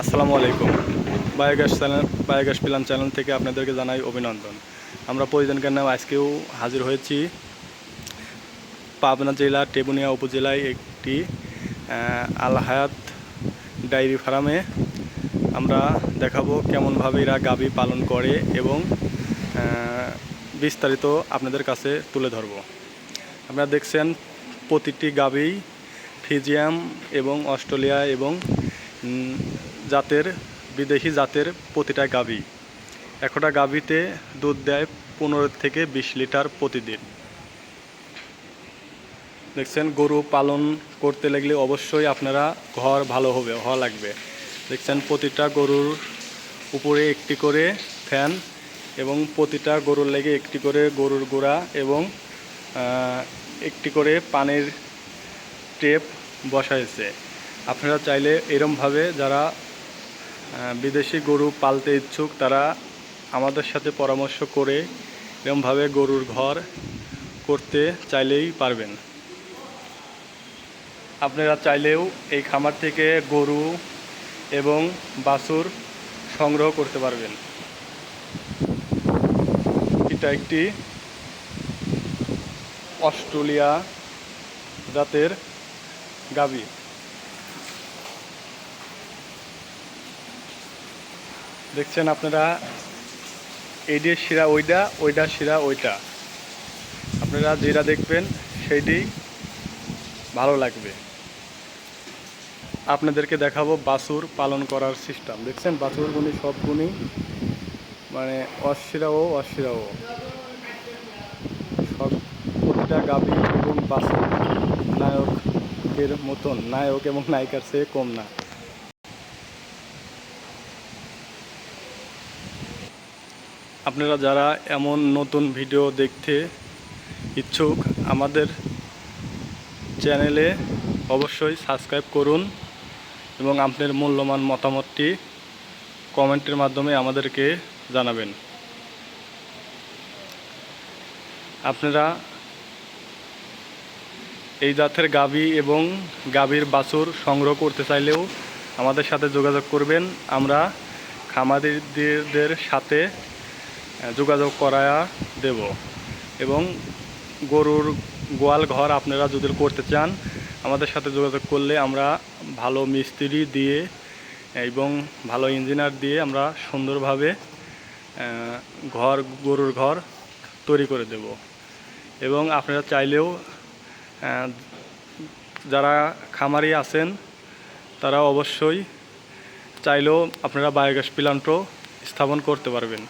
আসসালামু আলাইকুম। Biogas plan channel থেকে আপনাদেরকে জানাই অভিনন্দন। আমরা প্রয়োজন জ্ঞানে আজকেও হাজির হয়েছি পাবনা জেলার টেবুনিয়া উপজেলায় একটি আল হায়াত ডায়েরি ফার্মে। আমরা দেখাবো কেমনভাবে এরা গাভী পালন করে এবং বিস্তারিত আপনাদের কাছে তুলে ধরব। আপনারা দেখছেন প্রতিটি গাভী ফ্রিজিয়াম এবং অস্ট্রেলিয়া এবং বিদেশি জাতের প্রতিটা গাভী। একটা গাভীতে দুধ দেয় 15 থেকে 20 লিটার প্রতিদিন। দেখছেন, গরু পালন করতে লাগলে অবশ্যই আপনারা ঘর ভালো হওয়া লাগবে। দেখছেন প্রতিটা গরুর উপরে একটি করে ফ্যান এবং প্রতিটা গরুর লেগে একটি করে গরুর গোড়া এবং একটি করে পানির টেপ বসাইছে। আপনারা চাইলে এরমভাবে যারা বিদেশি গরু পালতে ইচ্ছুক তারা আমাদের সাথে পরামর্শ করে এরমভাবে গরুর ঘর করতে চাইলেই পারবেন। আপনারা চাইলেও এই খামার থেকে গরু এবং বাছুর সংগ্রহ করতে পারবেন। এটা একটি অস্ট্রেলিয়া জাতের গাভী। দেখছেন আপনারা, এইটি শিরা ওইটা, ওইটা শিরা ওইটা। আপনারা যেটা দেখবেন সেইটি ভালো লাগবে। আপনাদেরকে দেখাবো বাছুর পালন করার সিস্টেম। দেখছেন বাছুরগুলি সবগুলি মানে অশিরাও সব প্রতিটা গাভী এবং বাছুর নায়কের মতন, নায়ক এবং নায়িকার চেয়ে কম না। আপনারা যারা এমন নতুন ভিডিও দেখতে ইচ্ছুক আমাদের চ্যানেলে অবশ্যই সাবস্ক্রাইব করুন এবং আপনার মূল্যবান মতামতটি কমেন্টের মাধ্যমে আমাদেরকে জানাবেন। আপনারা এই জাতের গাভী এবং গাভীর বাছুর সংগ্রহ করতে চাইলেও আমাদের সাথে যোগাযোগ করবেন। আমরা খামারিদের সাথে যোগাযোগ করায়া দেব এবং গরুর গোয়াল ঘর আপনারা যদি করতে চান আমাদের সাথে যোগাযোগ করলে আমরা ভালো মিস্ত্রি দিয়ে এবং ভালো ইঞ্জিনিয়ার দিয়ে আমরা সুন্দরভাবে গরুর ঘর তৈরি করে দেব। এবং আপনারা চাইলেও যারা খামারি আছেন তারা অবশ্যই চাইলেও আপনারা বায়োগ্যাস প্ল্যান্টও স্থাপন করতে পারবেন।